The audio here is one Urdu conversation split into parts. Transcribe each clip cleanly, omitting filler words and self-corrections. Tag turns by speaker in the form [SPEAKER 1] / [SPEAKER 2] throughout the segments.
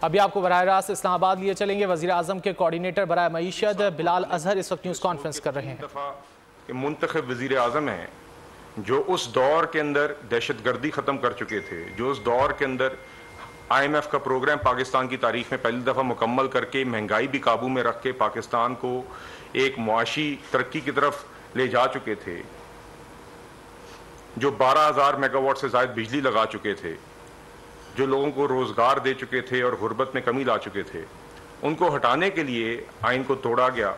[SPEAKER 1] ابھی آپ کو براہ راست اسلام آباد لیے چلیں گے۔ وزیر اعظم کے کوارڈینیٹر برائے معیشت بلال اظہر اس وقت نیوز کانفرنس کر رہے ہیں۔
[SPEAKER 2] منتخب وزیر اعظم ہیں جو اس دور کے اندر دہشت گردی ختم کر چکے تھے، جو اس دور کے اندر IMF کا پروگرام پاکستان کی تاریخ میں پہلی دفعہ مکمل کر کے مہنگائی بھی قابو میں رکھ کے پاکستان کو ایک معاشی ترقی کی طرف لے جا چکے تھے، جو 12,000 میگا واٹ سے زائد بجلی لگا چکے تھے، جو لوگوں کو روزگار دے چکے تھے اور غربت میں کمی لا چکے تھے، ان کو ہٹانے کے لیے آئین کو توڑا گیا،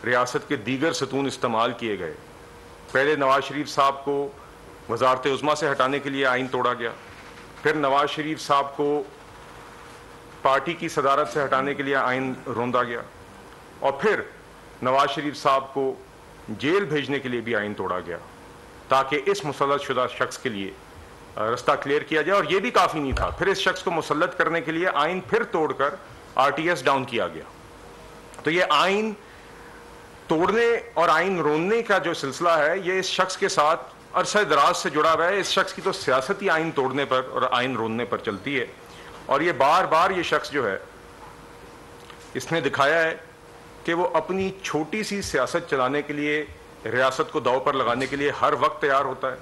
[SPEAKER 2] ریاست کے دیگر ستون استعمال کیے گئے۔ پہلے نواز شریف صاحب کو وزارت عظمیٰ سے ہٹانے کے لیے آئین توڑا گیا، پھر نواز شریف صاحب کو پارٹی کی صدارت سے ہٹانے کے لیے آئین روندا گیا، اور پھر نواز شریف صاحب کو جیل بھیجنے کے لیے بھی آئین توڑا گیا تاکہ اس مسلط شدہ شخص کے لیے رستہ کلیئر کیا جائے۔ اور یہ بھی کافی نہیں تھا، پھر اس شخص کو مسلط کرنے کے لیے آئین پھر توڑ کر RTS ڈاؤن کیا گیا۔ تو یہ آئین توڑنے اور آئین روننے کا جو سلسلہ ہے یہ اس شخص کے ساتھ عرصہ دراز سے جڑا ہوا ہے۔ اس شخص کی تو سیاست ہی آئین توڑنے پر اور آئین روننے پر چلتی ہے، اور یہ بار بار یہ شخص جو ہے اس نے دکھایا ہے کہ وہ اپنی چھوٹی سی سیاست چلانے کے لیے، ریاست کو داؤ پر لگانے کے لیے ہر وقت تیار ہوتا ہے،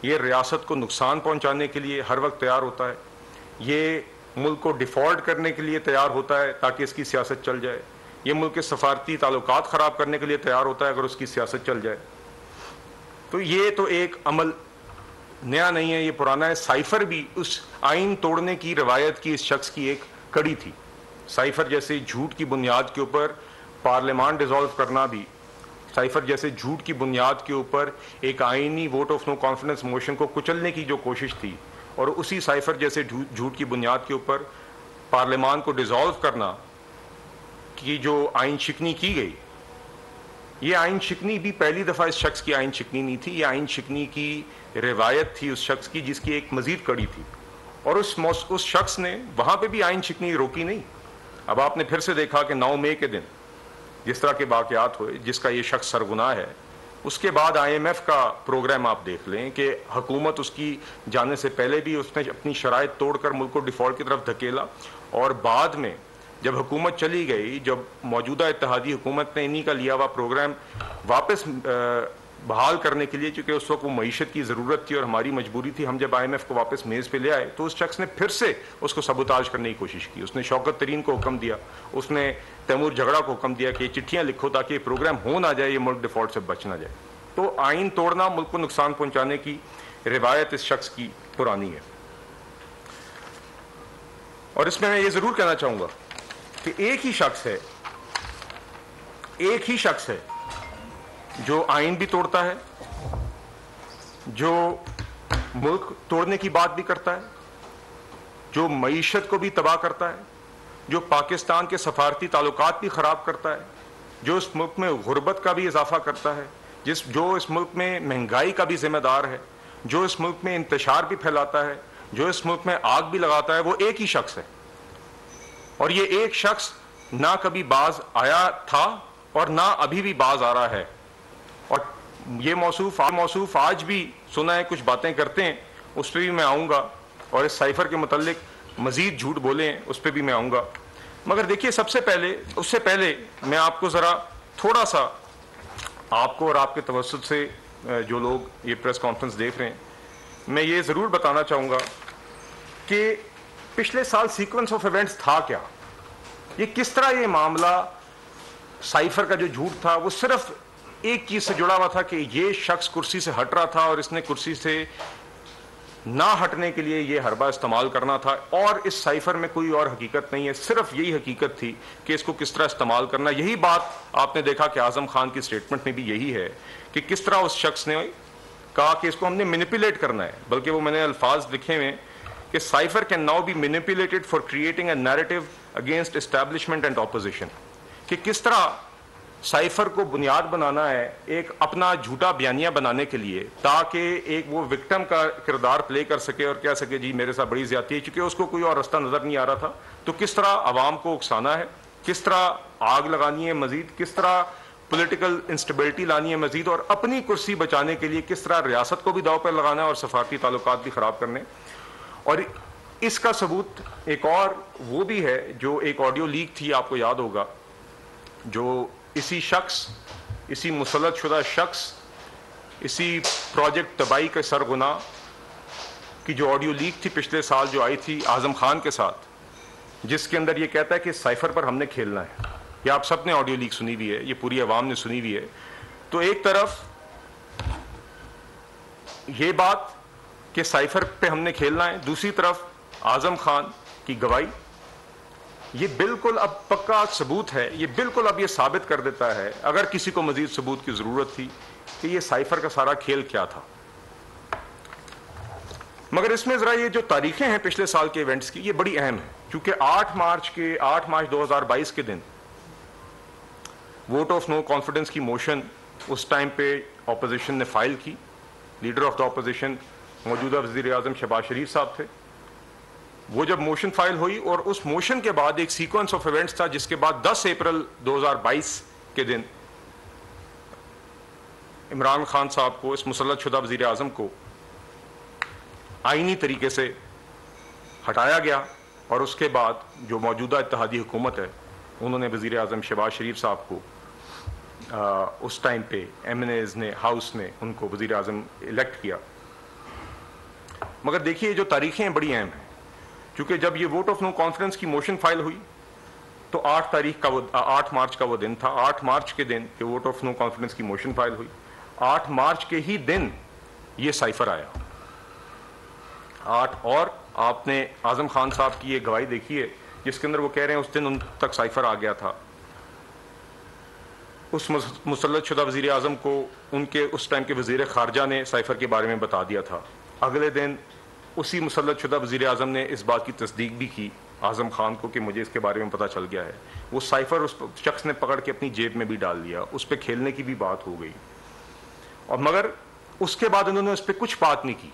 [SPEAKER 2] یہ ریاست کو نقصان پہنچانے کے لیے ہر وقت تیار ہوتا ہے، یہ ملک کو ڈیفالٹ کرنے کے لیے تیار ہوتا ہے تاکہ اس کی سیاست چل جائے، یہ ملک کے سفارتی تعلقات خراب کرنے کے لیے تیار ہوتا ہے اگر اس کی سیاست چل جائے۔ تو یہ تو ایک عمل نیا نہیں ہے، یہ پرانا ہے۔ سائفر بھی اس آئین توڑنے کی روایت کی اس شخص کی ایک کڑی تھی۔ سائفر جیسے جھوٹ کی بنیاد کے اوپر پارلیمان ڈیزالو کرنا بھی، سائفر جیسے جھوٹ کی بنیاد کے اوپر ایک آئینی vote of no confidence motion کو کچلنے کی جو کوشش تھی، اور اسی سائفر جیسے جھوٹ کی بنیاد کے اوپر پارلیمان کو ڈیزالو کرنا کی جو آئین شکنی کی گئی، یہ آئین شکنی بھی پہلی دفعہ اس شخص کی آئین شکنی نہیں تھی، یہ آئین شکنی کی روایت تھی اس شخص کی جس کی ایک مزید کڑی تھی، اور اس شخص نے وہاں پہ بھی آئین شکنی روکی نہیں۔ اب آپ نے پھر سے دیکھا کہ 9 مئی کے دن جس طرح کے واقعات ہوئے جس کا یہ شخص سرگناہ ہے، اس کے بعد IMF کا پروگرام آپ دیکھ لیں کہ حکومت اس کی جانے سے پہلے بھی اس نے اپنی شرائط توڑ کر ملک کو ڈیفالٹ کی طرف دھکیلا، اور بعد میں جب حکومت چلی گئی، جب موجودہ اتحادی حکومت نے انہی کا لیا ہوا پروگرام واپس بحال کرنے کے لیے، چونکہ اس وقت وہ معیشت کی ضرورت تھی اور ہماری مجبوری تھی، ہم جب IMF کو واپس میز پہ لے آئے تو اس شخص نے پھر سے اس کو سبوتاژ کرنے کی کوشش کی۔ اس نے شوکت ترین کو حکم دیا، اس نے تیمور جھگڑا کو حکم دیا کہ یہ چٹھیاں لکھو تاکہ یہ پروگرام ہو نہ جائے، یہ ملک ڈیفالٹ سے بچ نہ جائے۔ تو آئین توڑنا، ملک کو نقصان پہنچانے کی روایت اس شخص کی پرانی ہے۔ اور اس میں یہ ضرور کہنا چاہوں گا کہ ایک ہی شخص ہے جو آئین بھی توڑتا ہے، جو ملک توڑنے کی بات بھی کرتا ہے، جو معیشت کو بھی تباہ کرتا ہے، جو پاکستان کے سفارتی تعلقات بھی خراب کرتا ہے، جو اس ملک میں غربت کا بھی اضافہ کرتا ہے، جو اس ملک میں مہنگائی کا بھی ذمہ دار ہے، جو اس ملک میں انتشار بھی پھیلاتا ہے، جو اس ملک میں آگ بھی لگاتا ہے، وہ ایک ہی شخص ہے۔ اور یہ ایک شخص نہ کبھی باز آیا تھا اور نہ ابھی بھی باز آ رہا ہے، اور یہ موصوف آج بھی سنا ہے کچھ باتیں کرتے ہیں، اس پہ بھی میں آؤں گا، اور اس سائفر کے متعلق مزید جھوٹ بولے ہیں اس پہ بھی میں آؤں گا۔ مگر دیکھیے اس سے پہلے میں آپ کو ذرا تھوڑا سا، آپ کو اور آپ کے توسط سے جو لوگ یہ پریس کانفرنس دیکھ رہے ہیں، میں یہ ضرور بتانا چاہوں گا کہ پچھلے سال سیکوینس آف ایونٹس تھا کیا، یہ کس طرح یہ معاملہ سائفر کا جو جھوٹ تھا وہ صرف ایک چیز سے جڑا ہوا تھا کہ یہ شخص کرسی سے ہٹ رہا تھا اور اس نے کرسی سے نہ ہٹنے کے لیے یہ حربہ استعمال کرنا تھا، اور اس سائفر میں کوئی اور حقیقت نہیں ہے، صرف یہی حقیقت تھی کہ اس کو کس طرح استعمال کرنا۔ یہی بات آپ نے دیکھا کہ اعظم خان کی سٹیٹمنٹ میں بھی یہی ہے کہ کس طرح اس شخص نے کہا کہ اس کو ہم نے مینیپولیٹ کرنا ہے، بلکہ وہ میں نے الفاظ لکھے ہوئے کہ cipher can now be manipulated for creating a narrative against establishment and opposition, کہ کس طرح سائفر کو بنیاد بنانا ہے ایک اپنا جھوٹا بیانیہ بنانے کے لیے، تاکہ ایک وہ وکٹم کا کردار پلے کر سکے اور کہہ سکے جی میرے ساتھ بڑی زیادتی ہے، چونکہ اس کو کوئی اور رستہ نظر نہیں آ رہا تھا۔ تو کس طرح عوام کو اکسانا ہے، کس طرح آگ لگانی ہے مزید، کس طرح پولیٹیکل انسٹیبلٹی لانی ہے مزید، اور اپنی کرسی بچانے کے لیے کس طرح ریاست کو بھی داؤ پر لگانا ہے اور سفارتی تعلقات بھی خراب کرنے۔ اور اس کا ثبوت ایک اور وہ بھی ہے جو ایک آڈیو لیک تھی, آپ کو یاد ہوگا, جو اسی شخص, اسی مسلط شدہ شخص, اسی پروجیکٹ تباہی کے سرغنہ کی جو آڈیو لیک تھی پچھلے سال جو آئی تھی اعظم خان کے ساتھ, جس کے اندر یہ کہتا ہے کہ سائفر پر ہم نے کھیلنا ہے. یہ آپ سب نے آڈیو لیک سنی ہوئی ہے, یہ پوری عوام نے سنی ہوئی ہے. تو ایک طرف یہ بات کہ سائفر پہ ہم نے کھیلنا ہے, دوسری طرف اعظم خان کی گواہی. یہ بالکل اب پکا ثبوت ہے, یہ بالکل اب یہ ثابت کر دیتا ہے, اگر کسی کو مزید ثبوت کی ضرورت تھی, کہ یہ سائفر کا سارا کھیل کیا تھا. مگر اس میں ذرا یہ جو تاریخیں ہیں پچھلے سال کے ایونٹس کی, یہ بڑی اہم ہیں, کیونکہ 8 مارچ 2022 کے دن ووٹ آف نو کانفیڈنس کی موشن اس ٹائم پہ اپوزیشن نے فائل کی. لیڈر آف دا اپوزیشن موجودہ وزیر اعظم شہباز شریف صاحب تھے. وہ جب موشن فائل ہوئی, اور اس موشن کے بعد ایک سیکوینس آف ایونٹس تھا, جس کے بعد 10 اپریل 2022 کے دن عمران خان صاحب کو, اس مسلط شدہ وزیر اعظم کو آئینی طریقے سے ہٹایا گیا, اور اس کے بعد جو موجودہ اتحادی حکومت ہے انہوں نے وزیر اعظم شہباز شریف صاحب کو اس ٹائم پہ ایم این ایز نے, ہاؤس نے ان کو وزیر اعظم الیکٹ کیا. مگر دیکھیے جو تاریخیں بڑی اہم ہیں, کیونکہ جب یہ ووٹ آف نو کانفیڈنس کی موشن فائل ہوئی تو 8 مارچ کا وہ دن تھا. 8 مارچ کے دن یہ ووٹ آف نو کانفیڈنس کی موشن فائل ہوئی, 8 مارچ کے ہی دن یہ سائفر آیا. اور آپ نے اعظم خان صاحب کی یہ گواہی دیکھی ہے, جس کے اندر وہ کہہ رہے ہیں اس دن ان تک سائفر آ گیا تھا. اس مسلط شدہ وزیر اعظم کو ان کے اس ٹائم کے وزیر خارجہ نے سائفر کے بارے میں بتا دیا تھا. اگلے دن اسی مسلط شدہ وزیر اعظم نے اس بات کی تصدیق بھی کی اعظم خان کو کہ مجھے اس کے بارے میں پتہ چل گیا ہے. وہ سائفر اس شخص نے پکڑ کے اپنی جیب میں بھی ڈال دیا, اس پہ کھیلنے کی بھی بات ہو گئی. اور مگر اس کے بعد انہوں نے اس پہ کچھ بات نہیں کی.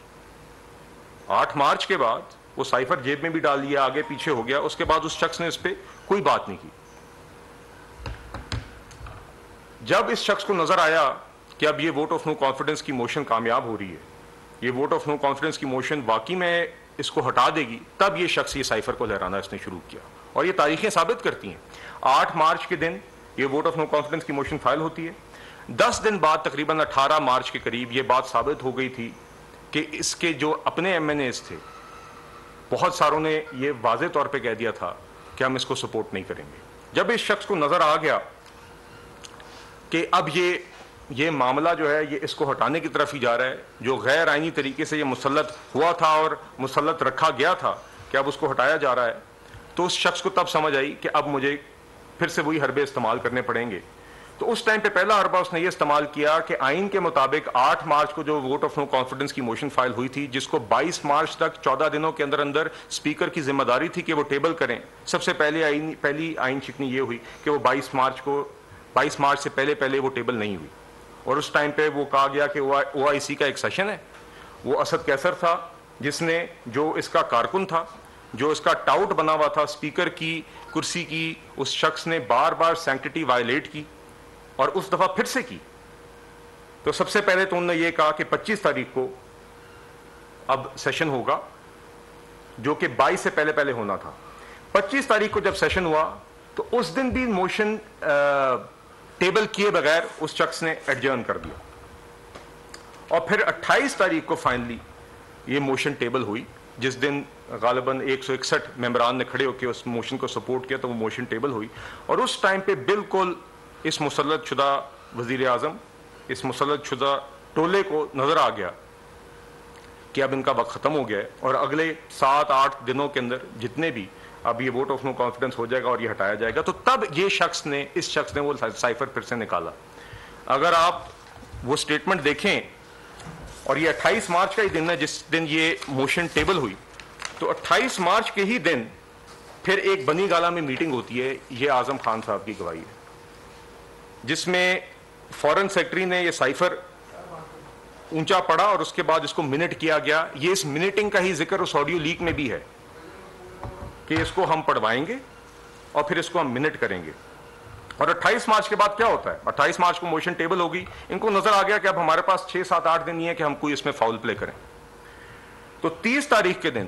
[SPEAKER 2] 8 مارچ کے بعد وہ سائفر جیب میں بھی ڈال دیا, آگے پیچھے ہو گیا, اس کے بعد اس شخص نے اس پہ کوئی بات نہیں کی. جب اس شخص کو نظر آیا کہ اب یہ ووٹ آف نو کانفیڈنس کی موشن کامیاب ہو رہی ہے, یہ ووٹ آف نو کانفیڈنس کی موشن واقعی میں اس کو ہٹا دے گی, تب یہ شخص یہ سائفر کو لہرانا اس نے شروع کیا. اور یہ تاریخیں ثابت کرتی ہیں. 8 مارچ کے دن یہ ووٹ آف نو کانفیڈنس کی موشن فائل ہوتی ہے. 10 دن بعد تقریباً 18 مارچ کے قریب یہ بات ثابت ہو گئی تھی کہ اس کے جو اپنے ایم این ایز تھے, بہت ساروں نے یہ واضح طور پہ کہہ دیا تھا کہ ہم اس کو سپورٹ نہیں کریں گے. جب اس شخص کو نظر آ گیا کہ اب یہ معاملہ جو ہے یہ اس کو ہٹانے کی طرف ہی جا رہا ہے, جو غیر آئینی طریقے سے یہ مسلط ہوا تھا اور مسلط رکھا گیا تھا, کہ اب اس کو ہٹایا جا رہا ہے, تو اس شخص کو تب سمجھ آئی کہ اب مجھے پھر سے وہی حربے استعمال کرنے پڑیں گے. تو اس ٹائم پہ پہلا حربہ اس نے یہ استعمال کیا کہ آئین کے مطابق 8 مارچ کو جو ووٹ آف نو کانفیڈنس کی موشن فائل ہوئی تھی, جس کو 22 مارچ تک 14 دنوں کے اندر اندر اسپیکر کی ذمہ داری تھی کہ وہ ٹیبل کریں. سب سے پہلی آئین شکنی یہ ہوئی کہ وہ 22 مارچ سے پہلے وہ ٹیبل نہیں ہوئی. اور اس ٹائم پہ وہ کہا گیا کہ او آئی سی کا ایک سیشن ہے, وہ اسد کیسر تھا جس نے, جو اس کا کارکن تھا, جو اس کا ٹاؤٹ بنا ہوا تھا اسپیکر کی کرسی کی, اس شخص نے بار بار سینکٹیٹی وائلیٹ کی, اور اس دفعہ پھر سے کی. تو سب سے پہلے تو انہوں نے یہ کہا کہ 25 تاریخ کو اب سیشن ہوگا, جو کہ 22 سے پہلے ہونا تھا. 25 تاریخ کو جب سیشن ہوا تو اس دن بھی موشن ٹیبل کیے بغیر اس شخص نے ایڈجرن کر دیا. اور پھر 28 تاریخ کو فائنلی یہ موشن ٹیبل ہوئی, جس دن غالباً 161 ممبران نے کھڑے ہو کے اس موشن کو سپورٹ کیا, تو وہ موشن ٹیبل ہوئی. اور اس ٹائم پہ بالکل اس مسلط شدہ وزیر اعظم, اس مسلط شدہ ٹولے کو نظر آ گیا کہ اب ان کا وقت ختم ہو گیا ہے, اور اگلے 7-8 دنوں کے اندر جتنے بھی اب یہ ووٹ آف نو کانفیڈنس ہو جائے گا اور یہ ہٹایا جائے گا, تو تب اس شخص نے وہ سائفر پھر سے نکالا. اگر آپ وہ سٹیٹمنٹ دیکھیں, اور یہ 28 مارچ کا ہی دن ہے جس دن یہ موشن ٹیبل ہوئی, تو 28 مارچ کے ہی دن پھر ایک بنی گالہ میں میٹنگ ہوتی ہے. یہ اعظم خان صاحب کی گواہی ہے, جس میں فورن سیکرٹری نے یہ سائفر اونچا پڑا اور اس کے بعد اس کو منٹ کیا گیا. یہ اس منٹنگ کا ہی ذکر اس آڈیو لیک میں بھی ہے کہ اس کو ہم پڑھوائیں گے اور پھر اس کو ہم منٹ کریں گے. اور 28 مارچ کے بعد کیا ہوتا ہے, 28 مارچ کو موشن ٹیبل ہوگی, ان کو نظر آ گیا کہ اب ہمارے پاس 6-7-8 دن نہیں ہے کہ ہم کوئی اس میں فاؤل پلے کریں. تو 30 تاریخ کے دن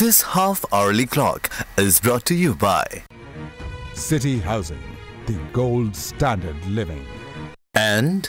[SPEAKER 3] This half-hourly clock is brought to you by
[SPEAKER 4] City Housing, the gold standard living.
[SPEAKER 3] And